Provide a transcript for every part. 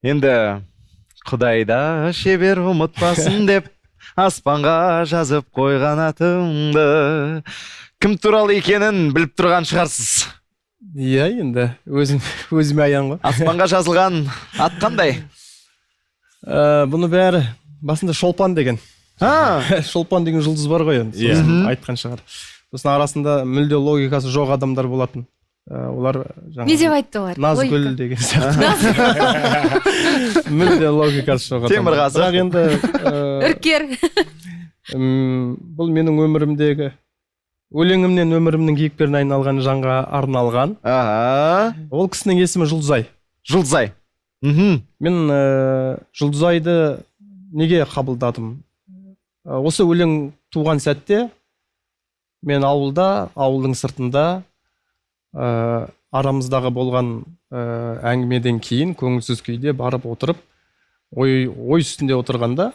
Енді Құдайда шебер ұмытпасын деп аспанға жазып қойған атыңды. Кім туралы екенін біліп тұрған шығарсыз. Иә, енді өзіме аян ғой. Аспанға жазылған ат қандай? Бұны бәрі басында Шолпан деген. Шолпан деген жұлдыз бар ғой енді. Сосын айтқан шығар. Сосын арасында мүлде логикасы жоқ адамдар болатын. Олар не деп айтты олар? Назгүл деген сияқты. Мүлде логикасы жоқ. Темірғазы. Бірақ енді Үркер. бұл менің өмірімдегі өлеңімнен өмірімнің кейіпкеріне айналған жанға арналған. Ол кісінің есімі Жұлдызай. Жұлдызай. Мен Жұлдызайды неге қабылдадым? Осы өлең туған сәтте мен ауылдың сыртында арамыздағы болған әңгімеден кейін көңілсіз күйде барып отырып ой үстінде отырғанда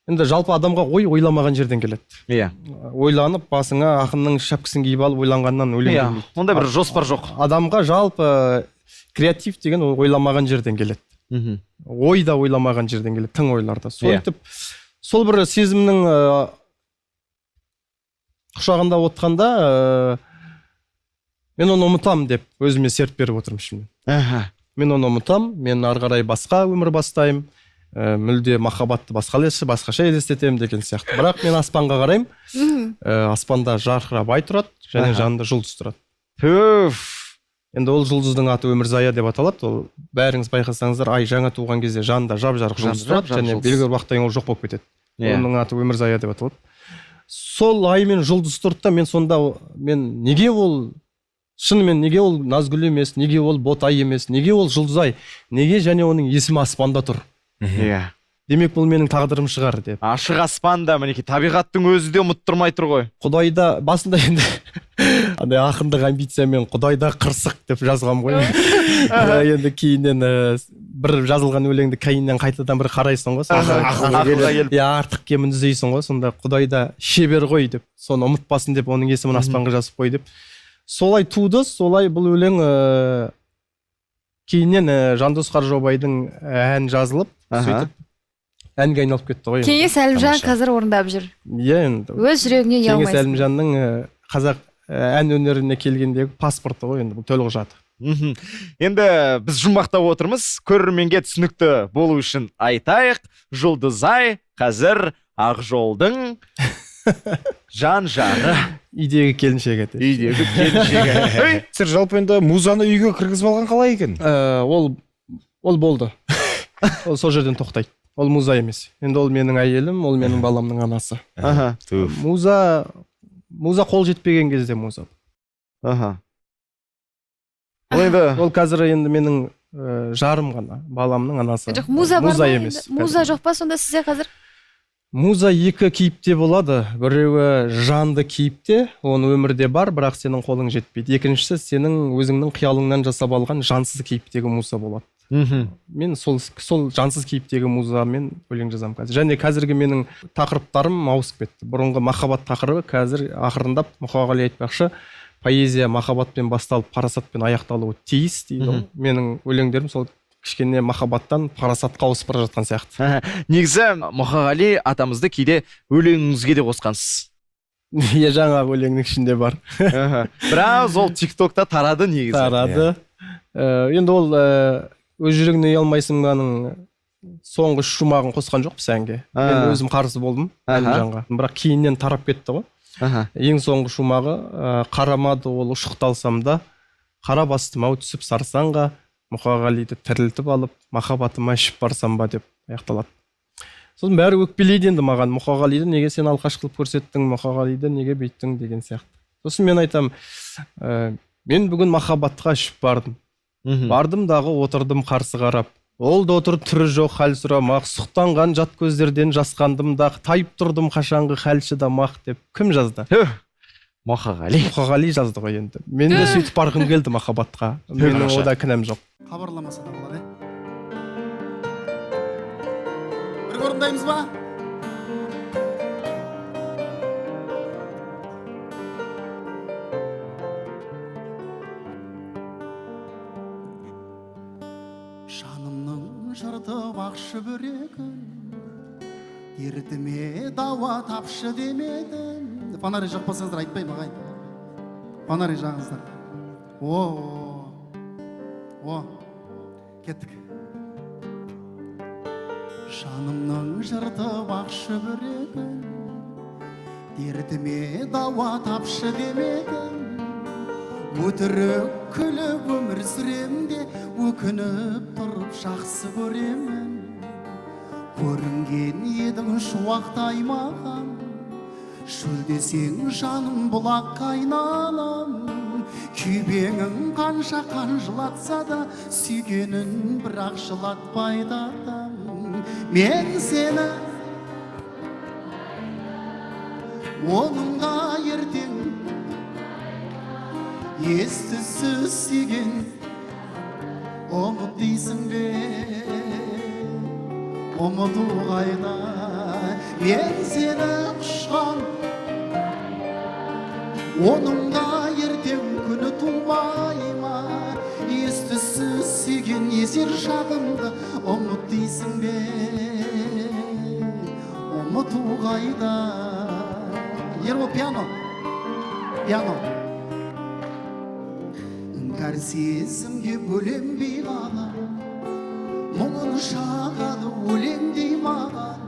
енді жалпы адамға ойламаған жерден келеді. Иә. Ойланып басыңа ақынның шапкасын киіп алып ойланғаннан өлең келмейді. Онда бір жоспар жоқ. Адамға жалпы креатив деген ойламаған жерден келеді. Ой да ойламаған жерден келеді, тың ойларда. Сөйтіп сол бір сезімнің құшағында отқанда мен оны ұмытам деп өзіме серт беріп отырмын ішімнен. Мен оны ұмытам, мен ары қарай басқа өмір бастаймын, мүлде махаббатты басқаша елестетемін деген сияқты. Бірақ мен аспанға қараймын, аспанда жарқырап ай тұрады, және жанында жұлдыз тұрады. Енді ол жұлдыздың аты Өмірзая деп аталады. Ол бәріңіз байқасаңыздар, ай жаңа туған кезде жанында жап-жарық жұлдыз тұрады, және белгілі бір уақыттан кейін ол жоқ болып кетеді. Оның аты Өмірзая деп аталады. Сол ай мен жұлдыз тұрды да мен неге ол шынымен неге ол Назгүл емес, неге ол Ботай емес, неге ол Жұлдызай, неге және оның есімі аспанда тұр? Демек бұл менің тағдырым шығар деп. Ашық аспанда, мінекей табиғаттың өзі де ұмыттырмай тұр ғой. Құдайда басында енді андай ақындық амбициямен Құдайда қырсық деп жазғам ғой. Енді кейіннен бір жазылған өлеңді кейіннен қайтадан бір қарайсың ғой. Артық кемін іздейсің ғой. Сонда Құдайда шебер ғой деп, соны ұмытпасын деп оның есімін аспанға жазып қой деп. Солай туды, солай бұл өлең кейіннен Жандос Қаржаубайдың ән жазылып, сөйтіп әнге айналып кетті ғой. Кеңес Әлімжан қазір орындап жүр. Иә, енді. Өз жүрегіне ұялмайсың. Кеңес Әлімжанның қазақ ән өнеріне келгендегі паспорты ғой, енді бұл төлқұжаты. Енді біз жұмбақтап отырмыз, көрерменге түсінікті болу үшін айтайық, Жұлдызай қазір Ақжолдың жан жары. Үйдегі келіншегі. Үйдегі келіншегі. Сіз жалпы енді музаны үйге кіргізіп алған қалай екен? Ол болды. Ол сол жерден тоқтайды. Ол муза емес. Енді ол менің әйелім, ол менің баламның анасы. Муза қол жетпеген кезде муза. Ол қазір енді менің жарым ғана, баламның анасы. Жоқ, муза бар ма? Емес. Муза жоқ па сонда сізде қазір? Муза екі кейіпте болады. Біреуі жанды кейіпте, оны өмірде бар, бірақ сенің қолың жетпейді. Екіншісі сенің өзіңнің қиялыңнан жасап алған жансыз кейіптегі муза болады. Мен сол жансыз кейіптегі музамен өлең жазамын қазір. Және қазіргі менің тақырыптарым ауысып кетті. Бұрынғы махаббат тақырыбы қазір ақырындап Мұқағали айтпақшы, поэзия махаббатпен басталып, парасатпен аяқталуы тиіс дейді. Менің өлеңдерім сол кішкене махаббаттан парасатқа ауысып бара жатқан сияқты. Негізі Мұқағали атамызды кейде өлеңіңізге де қосқансыз. Иә, жаңа өлеңнің ішінде бар. Біраз ол TikTokта тарады негізі. Тарады. Енді ол өз жүрегіне ұялмайсыңның соңғы шумағын қосқан жоқпыз әнге. Мен өзім қарсы болдым Әлімжанға. Бірақ кейіннен тарап кетті ғой. Ең соңғы шумағы қарамады ол ұшықталсам да, қара бастым-ау түсіп сарсаңға, Мұқағалиды тірілтіп алып, махаббатыма ішіп барсам ба деп аяқталады. Сосын бәрі өкпелейді енді маған, Мұқағалиды неге сен алқаш қылып көрсеттің, Мұқағалиды неге бүйттің деген сияқты. Сосын мен айтам, мен бүгін махаббатқа ішіп бардым. Бардым дағы отырдым қарсы қарап. Ол да отырып түрі жоқ хәл сұрамақ, сұқтанған жат көздерден жасқандым да, тайып тұрдым қашанғы хәлші дамақ деп. Кім жазды? Мұқағали жазды ғой енді. Мен де сөйтіп барғым келді махаббатқа. Менің ода кінәм жоқ. Хабарламаса да болады. Бір орындаймыз ба? Жанымның жыртып ақшы бүрегін, дертіме дауа тапшы демедім. Фонарь жақпасаңыздар айтпаймын ағайын. Фонарь жағыңыздар. Кеттік. Жанымның жыртып ақшы бүрегін, дертіме дауа тапшы демедім. Өтірік күліп өмір сүремде, өкініп тұрып жақсы көремін. Көрінген едің шуақтай маған, шөлдесең жаным бұлаққа айналам. Күйбеңің қанша қанжылатса да, сүйгенін бірақ жылатпайды адам. Мен сені оныңға ертең ес-түссіз сүйген ұмыт дейсің бе? Ұмыту қайда? Мен сені құшқан оныңға ертең күні тумай ма? Ес-түссіз сүйген есер шағымды ұмыт дейсің бе? Ұмыту қайда? Ербол, пиано. Іңкәр сезімге бөленбей қалам, мұңын шағады өлеңдей маған.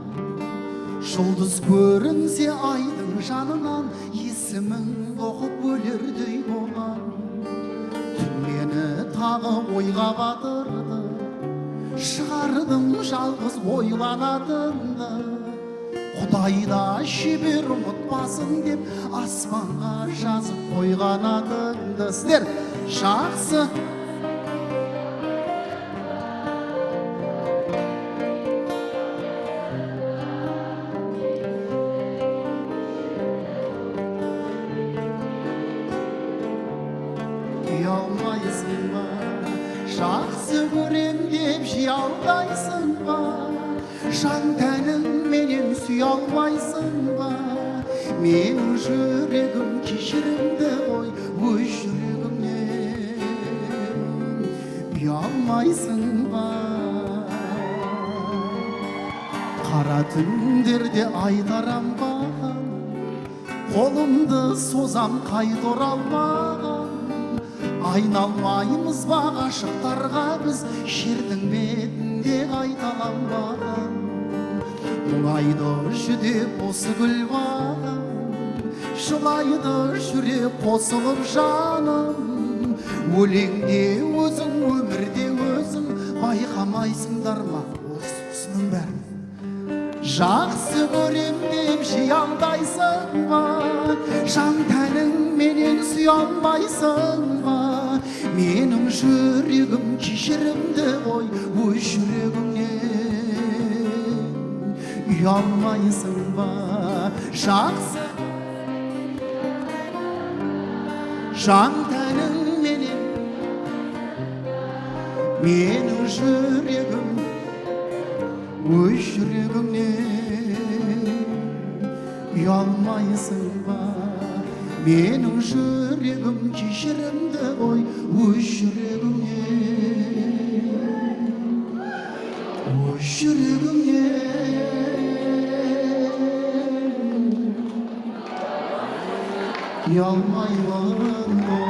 Жұлдыз көрінсе айдың жанынан, есімің оқып өлердей болған. Түн мені тағы ойға батырды, шығардым жалғыз ойланатынды. Құдайда шебер ұмытпасын деп, аспанға жазып қойған атыңды. Сіздер жақсы ұялмайсың ба? Жақсы көрем деп жей алдайсың ба? Жан тәнің менен сүй алмайсың ба? Менің жүрегім кешірімді ғой, өз жүрегімнен ұялмайсың ба? Қара түндерде айтарамбаған, қолымды созам қайта оралмаған. Айналмаймыз ба ғашықтарға біз, жердің бетінде қайталанбаған. Мұңайды жүдеп осы гүл бағым, жылайды жүрек қосылып жаным. Өлеңде өзің, өмірде өзің, байқамайсыңдар ма осының бәрін? Жақсы көрем деп жей алдайсың ба? Жан тәнің менен сүй алмайсың ба? Менің жүрегім кешірімді ғой, өз жүрегімнен ұялмайсың ба? Жақсы жан тәнің менен, менің жүрегім өз жүрегімнен ұялмайсың ба? Менің жүрегім кешірімді ғой, өз жүрегімнен ұялмаймын ғой.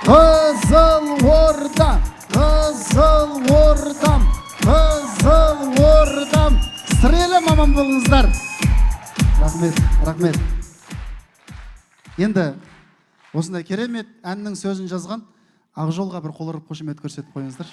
Қызыл Орда, Қызыл Ордам, Қызыл Ордам. Сірелі мамам болыңыздар. Рахмет. Енді осындай керемет әннің сөзін жазған Ақжолға бір қол ұрып қошемет көрсетіп қойыңыздар.